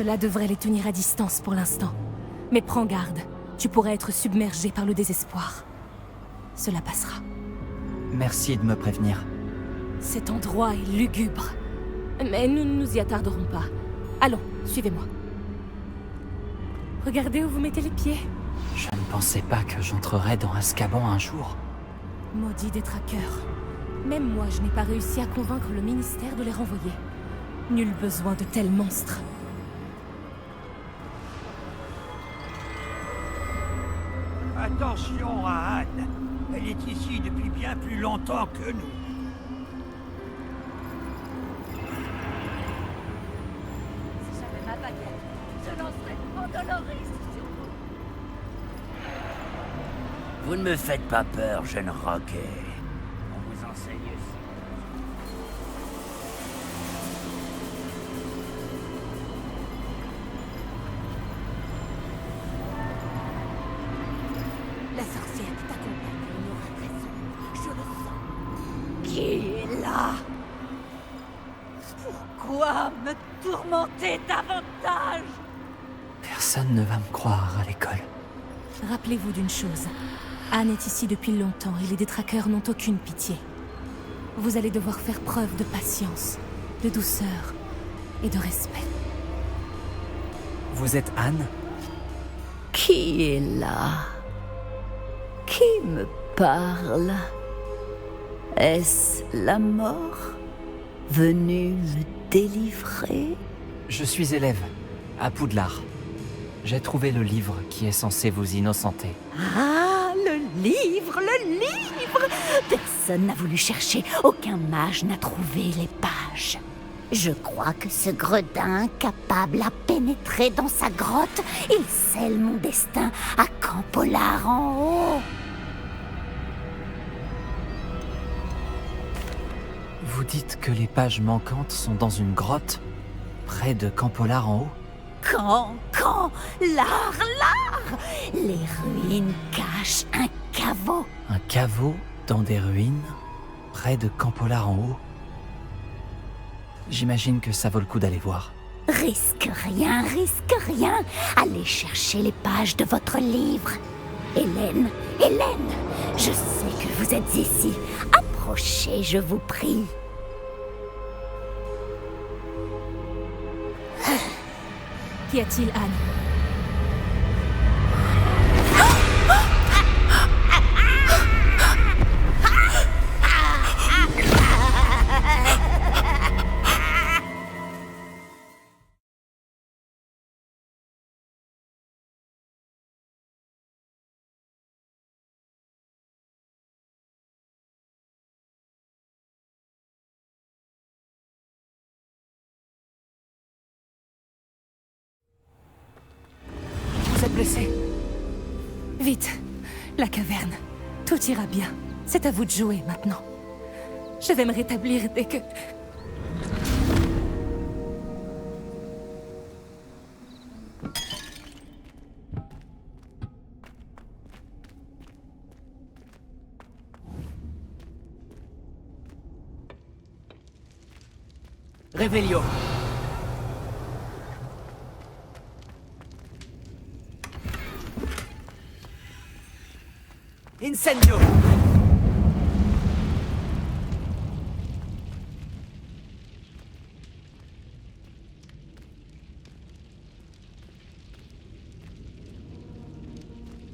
Cela devrait les tenir à distance pour l'instant. Mais prends garde, tu pourrais être submergé par le désespoir. Cela passera. Merci de me prévenir. Cet endroit est lugubre. Mais nous ne nous y attarderons pas. Allons, suivez-moi. Regardez où vous mettez les pieds. Je ne pensais pas que j'entrerais dans Azkaban un jour. Maudits détraqueurs. Même moi, je n'ai pas réussi à convaincre le ministère de les renvoyer. Nul besoin de tels monstres. Attention à Anne. Elle est ici depuis bien plus longtemps que nous. Si j'avais ma baguette, je lancerais Pandoloris sur vous. Vous ne me faites pas peur, jeune roquet. On vous enseigne aussi. La sorcière qui t'accompagne a une aura très sombre. Je le sens. Qui est là? Pourquoi me tourmenter davantage? Personne ne va me croire à l'école. Rappelez-vous d'une chose. Anne est ici depuis longtemps et les détraqueurs n'ont aucune pitié. Vous allez devoir faire preuve de patience, de douceur et de respect. Vous êtes Anne? Qui est là? Qui me parle? Est-ce la mort venue me délivrer? Je suis élève, à Poudlard. J'ai trouvé le livre qui est censé vous innocenter. Ah, le livre, le livre! Personne n'a voulu chercher, aucun mage n'a trouvé les pages. Je crois que ce gredin, capable à pénétrer dans sa grotte, il scelle mon destin à Campolar en haut. Vous dites que les pages manquantes sont dans une grotte, près de Campolar en haut? Quand, l'art! Les ruines cachent un caveau. Un caveau dans des ruines, près de Campolar en haut? J'imagine que ça vaut le coup d'aller voir. Risque rien. Allez chercher les pages de votre livre. Hélène, je sais que vous êtes ici. Approchez, je vous prie. Qu'y a-t-il, Anne? Vous êtes blessé? Vite, la caverne. Tout ira bien. C'est à vous de jouer maintenant. Je vais me rétablir dès que... Réveillon. Incendio.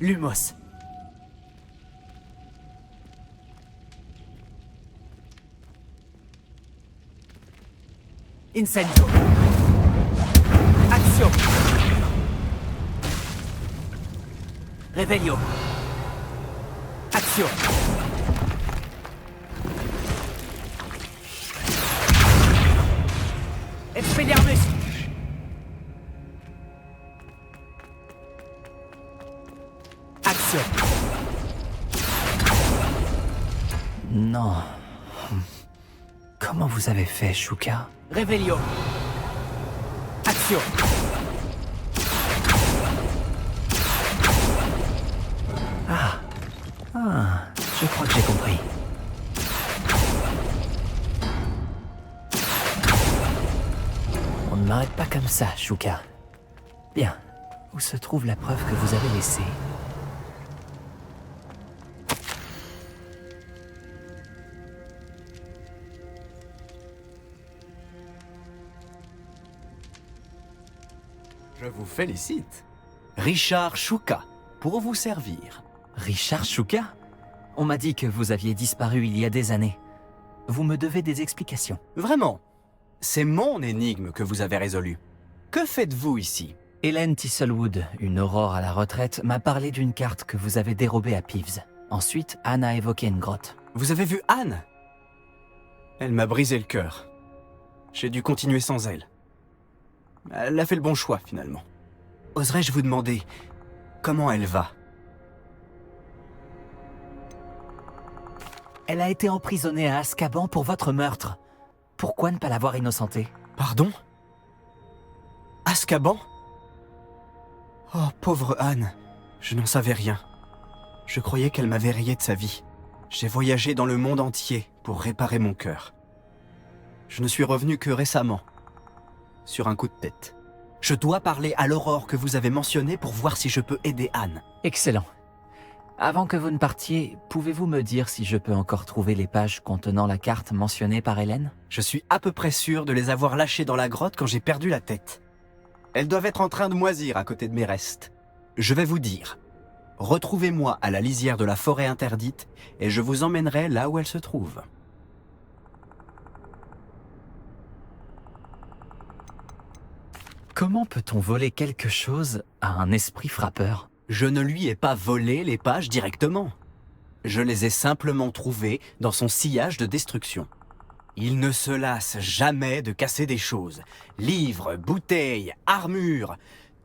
Lumos. Incendio. Action. Réveillon. Action. Expelliarmus. Action. Non. Comment vous avez fait, Shuka? Réveillon. Action. Je crois que j'ai compris. On ne m'arrête pas comme ça, Shuka. Bien. Où se trouve la preuve que vous avez laissée? Je vous félicite. Richard Shuka, pour vous servir. Richard Shuka? On m'a dit que vous aviez disparu il y a des années. Vous me devez des explications. Vraiment, c'est mon énigme que vous avez résolue. Que faites-vous ici? Hélène Thistlewood, une aurore à la retraite, m'a parlé d'une carte que vous avez dérobée à Peeves. Ensuite, Anne a évoqué une grotte. Vous avez vu Anne? Elle m'a brisé le cœur. J'ai dû continuer sans elle. Elle a fait le bon choix, finalement. Oserais-je vous demander comment elle va? Elle a été emprisonnée à Azkaban pour votre meurtre. Pourquoi ne pas l'avoir innocentée? Pardon? Azkaban? Oh, pauvre Anne. Je n'en savais rien. Je croyais qu'elle m'avait rayé de sa vie. J'ai voyagé dans le monde entier pour réparer mon cœur. Je ne suis revenu que récemment, sur un coup de tête. Je dois parler à l'aurore que vous avez mentionnée pour voir si je peux aider Anne. Excellent. Avant que vous ne partiez, pouvez-vous me dire si je peux encore trouver les pages contenant la carte mentionnée par Hélène? Je suis à peu près sûr de les avoir lâchées dans la grotte quand j'ai perdu la tête. Elles doivent être en train de moisir à côté de mes restes. Je vais vous dire. Retrouvez-moi à la lisière de la forêt interdite et je vous emmènerai là où elle se trouve. Comment peut-on voler quelque chose à un esprit frappeur? Je ne lui ai pas volé les pages directement. Je les ai simplement trouvées dans son sillage de destruction. Il ne se lasse jamais de casser des choses. Livres, bouteilles, armures,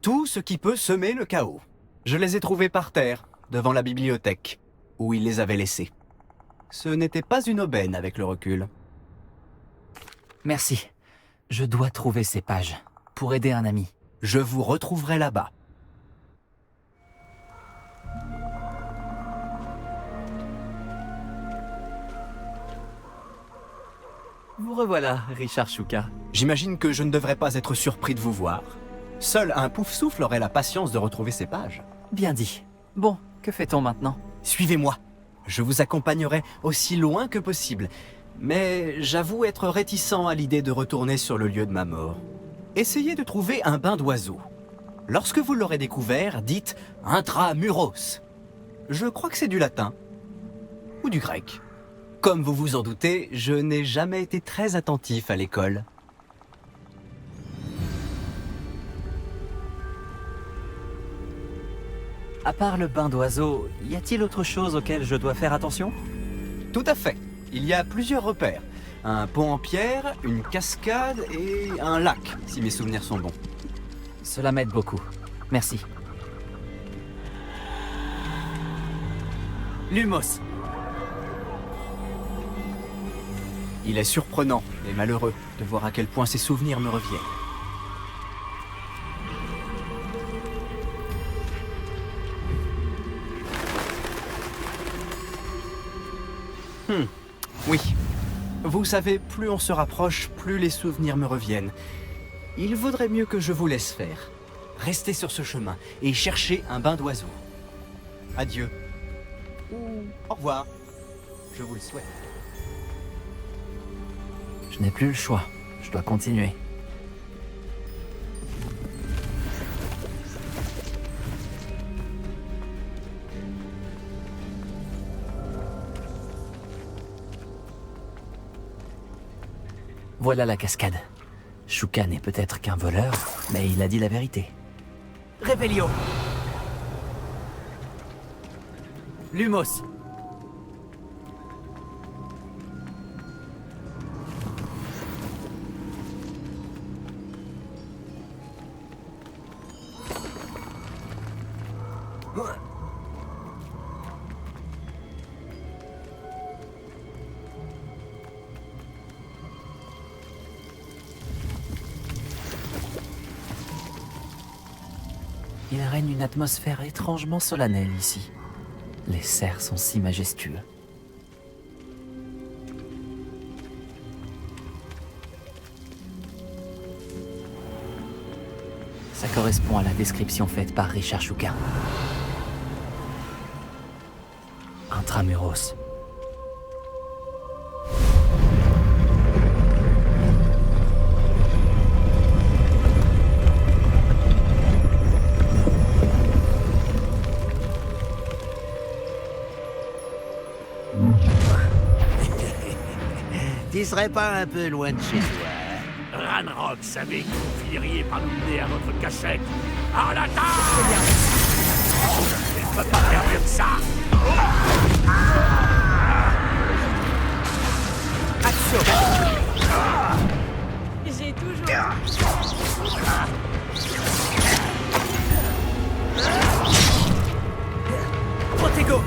tout ce qui peut semer le chaos. Je les ai trouvées par terre, devant la bibliothèque, où il les avait laissées. Ce n'était pas une aubaine avec le recul. Merci. Je dois trouver ces pages, pour aider un ami. Je vous retrouverai là-bas. Vous revoilà, Richard Shuka. J'imagine que je ne devrais pas être surpris de vous voir. Seul un pouf-souffle aurait la patience de retrouver ces pages. Bien dit. Bon, que fait-on maintenant? Suivez-moi. Je vous accompagnerai aussi loin que possible. Mais j'avoue être réticent à l'idée de retourner sur le lieu de ma mort. Essayez de trouver un bain d'oiseau. Lorsque vous l'aurez découvert, dites « intramuros ». Je crois que c'est du latin. Ou du grec. Comme vous vous en doutez, je n'ai jamais été très attentif à l'école. À part le bain d'oiseau, y a-t-il autre chose auquel je dois faire attention? Tout à fait. Il y a plusieurs repères. Un pont en pierre, une cascade et un lac, si mes souvenirs sont bons. Cela m'aide beaucoup. Merci. Lumos. Il est surprenant et malheureux de voir à quel point ces souvenirs me reviennent. Oui. Vous savez, plus on se rapproche, plus les souvenirs me reviennent. Il vaudrait mieux que je vous laisse faire. Restez sur ce chemin et cherchez un bain d'oiseau. Adieu. Ou au revoir. Je vous le souhaite. Je n'ai plus le choix. Je dois continuer. Voilà la cascade. Shuka n'est peut-être qu'un voleur, mais il a dit la vérité. Revelio! Lumos! Il règne une atmosphère étrangement solennelle ici. Les cerfs sont si majestueux. Ça correspond à la description faite par Richard Choucain. Intramuros. Tu serais pas un peu loin de chez toi? Ranrock savait que vous finiriez par nous mener à votre cachette. À la table! Il ne peut pas faire mieux que ça! Action! J'ai toujours... Protego!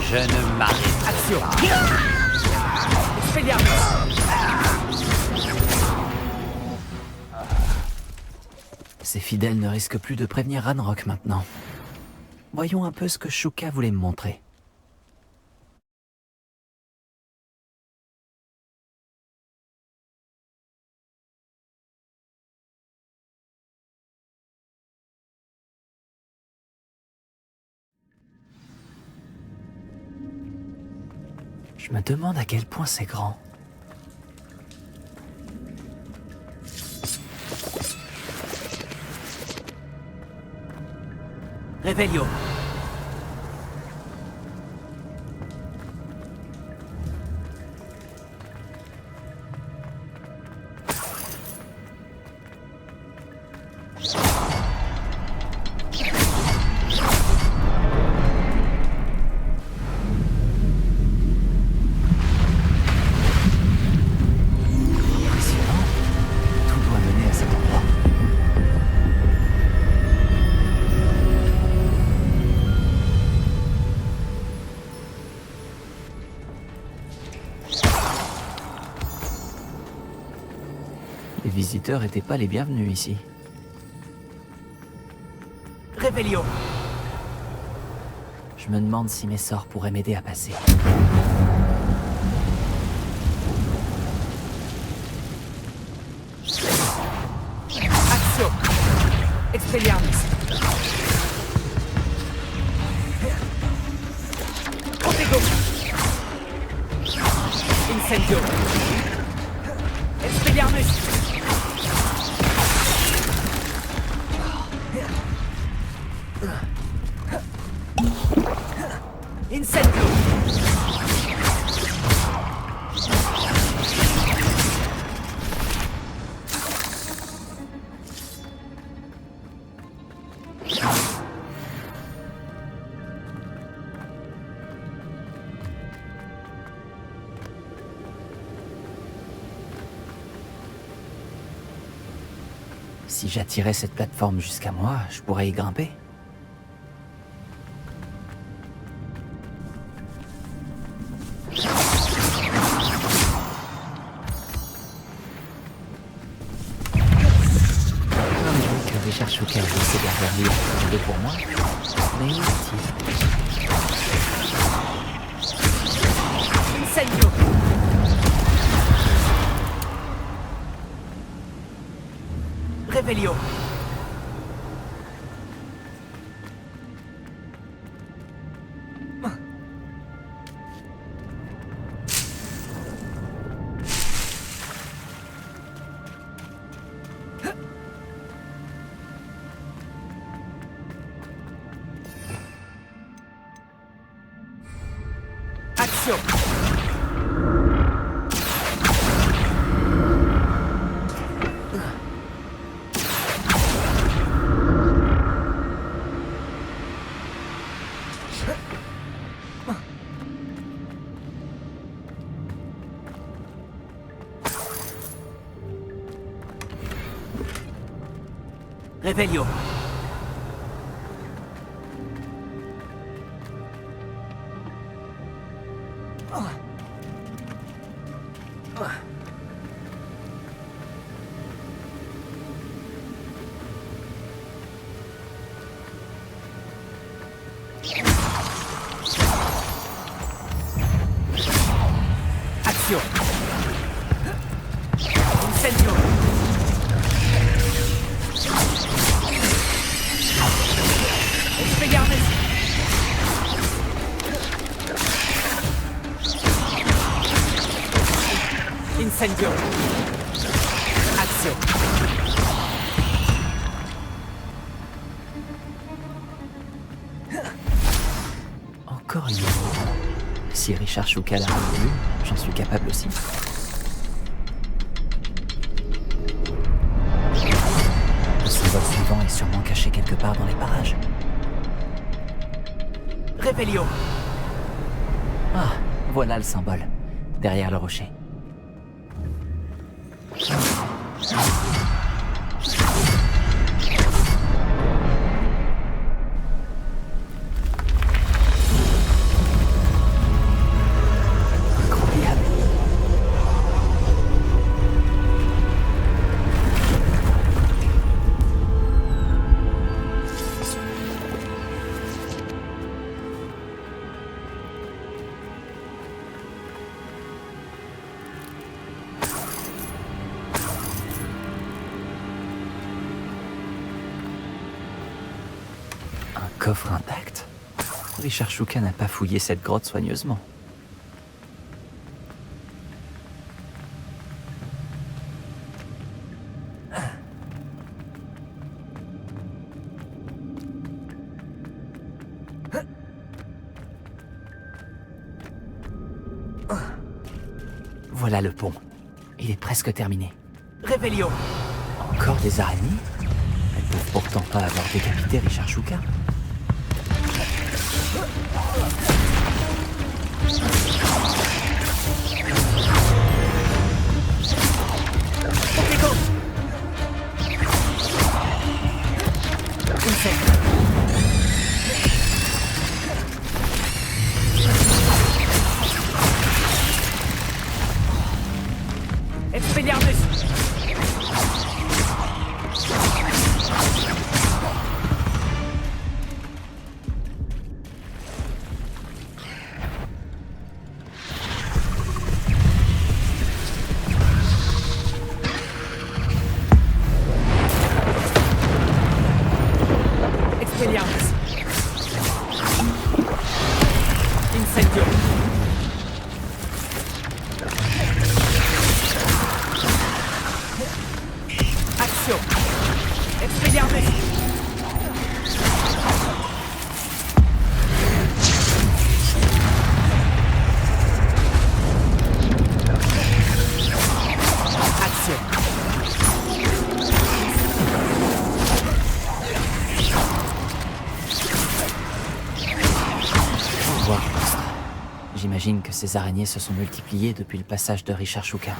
Je ne m'arrête Action! Expelliarmus! Ses fidèles ne risquent plus de prévenir Ranrock maintenant. Voyons un peu ce que Chouka voulait me montrer. Je me demande à quel point c'est grand. Revelio! Impressionnant. Tout doit mener à cet endroit. Les visiteurs n'étaient pas les bienvenus ici. Revelio! Je me demande si mes sorts pourraient m'aider à passer. Action! Expelliarmus! Protego! Incendio! Expelliarmus! Incendio! Si j'attirais cette plateforme jusqu'à moi, je pourrais y grimper. Que Richard Choucain ait ses gardes libres arriver pour moi, mais inutile. Incendio! Revelio! Action! Revelio! Action! Incendio! Expelliarmus. Incendio. Accio. Encore une. Si Richard Shuka l'a résolu, j'en suis capable aussi. Le symbole suivant est sûrement caché quelque part dans les parages. Revelio. Ah, voilà le symbole, derrière le rocher. Incroyable. Un coffre intact. Richard Shuka n'a pas fouillé cette grotte soigneusement. Voilà le pont. Il est presque terminé. Revelio. Encore des araignées? Elles peuvent pourtant pas avoir décapité Richard Shuka. Pokégo. Insect. Expelliarmus. Expelliarmus. Incendio. Accio. Expelliarmus. Accio. Au revoir, monstre. J'imagine que ces araignées se sont multipliées depuis le passage de Richard Shuka.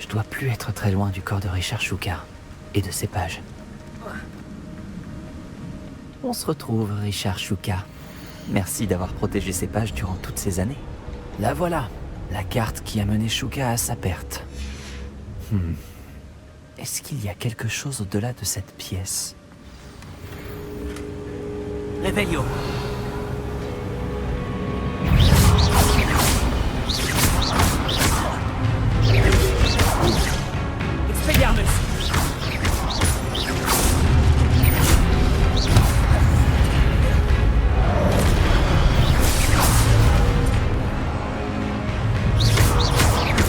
Je dois plus être très loin du corps de Richard Shuka et de ses pages. On se retrouve, Richard Shuka. Merci d'avoir protégé ces pages durant toutes ces années. La voilà, la carte qui a mené Shuka à sa perte. Est-ce qu'il y a quelque chose au-delà de cette pièce? Revelio. Expelliarmus.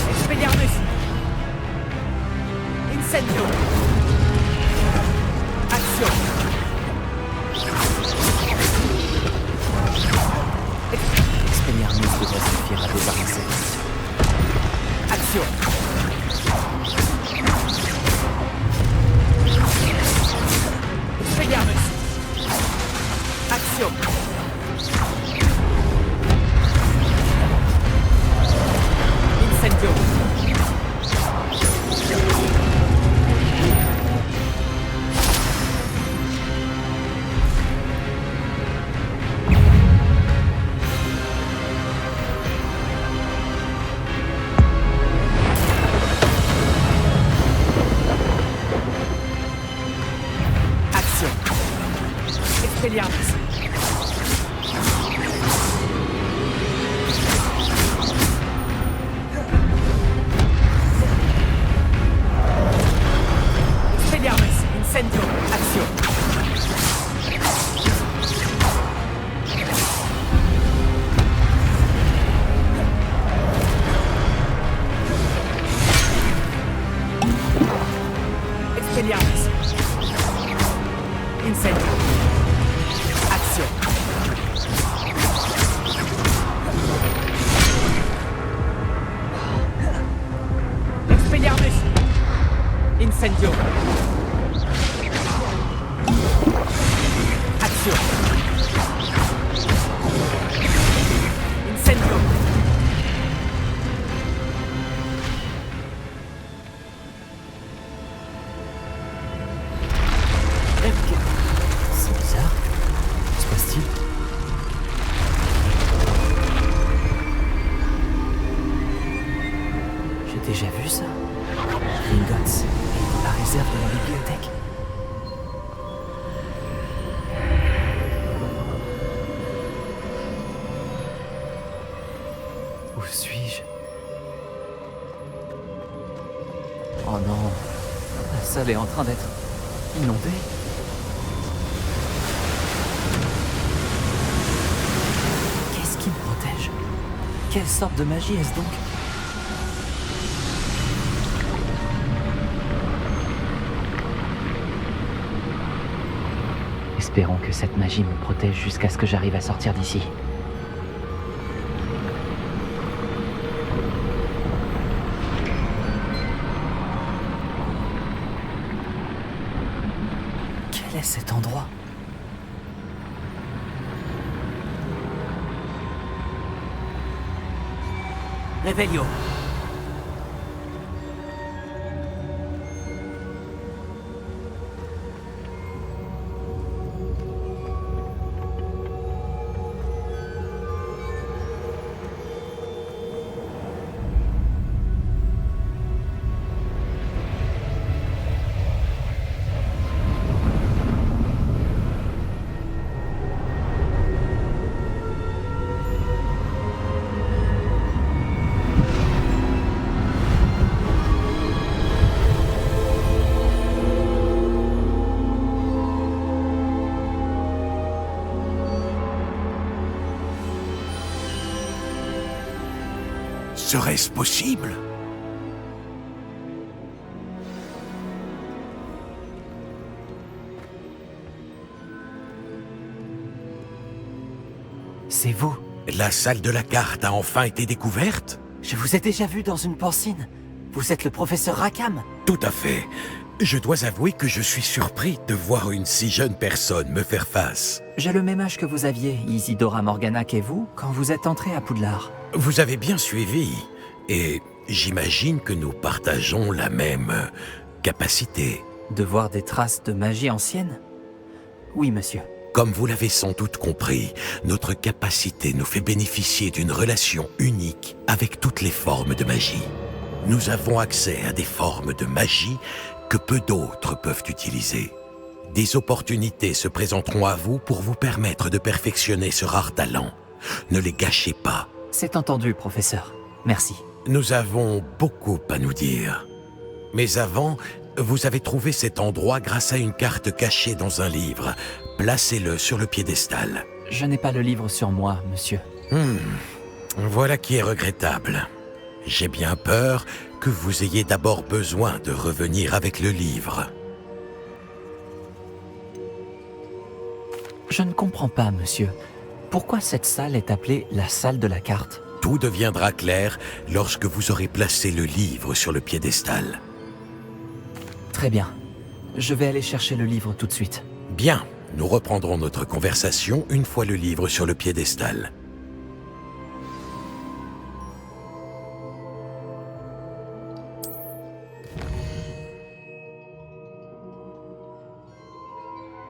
Expelliarmus. Incendio. Accio. Expelliarmus devrait suffire à débarrasser. Accio. Expelliarmus. Accio. Incendio. Action. Incendio. C'est bizarre. Que se passe-t-il? J'ai déjà vu ça. Gringotts est dans la réserve de la bibliothèque. Où suis-je? Oh non, la salle est en train d'être inondée. Qu'est-ce qui me protège? Quelle sorte de magie est-ce donc? Espérons que cette magie me protège jusqu'à ce que j'arrive à sortir d'ici. Quel est cet endroit? Revelio. Serait-ce possible? C'est vous. La salle de la carte a enfin été découverte? Je vous ai déjà vu dans une porcine. Vous êtes le professeur Rackham. Tout à fait. Je dois avouer que je suis surpris de voir une si jeune personne me faire face. J'ai le même âge que vous aviez, Isidora Morganac et vous, quand vous êtes entrés à Poudlard. Vous avez bien suivi. Et j'imagine que nous partageons la même capacité. De voir des traces de magie ancienne? Oui, monsieur. Comme vous l'avez sans doute compris, notre capacité nous fait bénéficier d'une relation unique avec toutes les formes de magie. Nous avons accès à des formes de magie que peu d'autres peuvent utiliser. Des opportunités se présenteront à vous pour vous permettre de perfectionner ce rare talent. Ne les gâchez pas. C'est entendu, professeur. Merci. Nous avons beaucoup à nous dire. Mais avant, vous avez trouvé cet endroit grâce à une carte cachée dans un livre. Placez-le sur le piédestal. Je n'ai pas le livre sur moi, monsieur. Voilà qui est regrettable. J'ai bien peur que vous ayez d'abord besoin de revenir avec le livre. Je ne comprends pas, monsieur. Pourquoi cette salle est appelée la salle de la carte? Tout deviendra clair lorsque vous aurez placé le livre sur le piédestal. Très bien. Je vais aller chercher le livre tout de suite. Bien, nous reprendrons notre conversation une fois le livre sur le piédestal.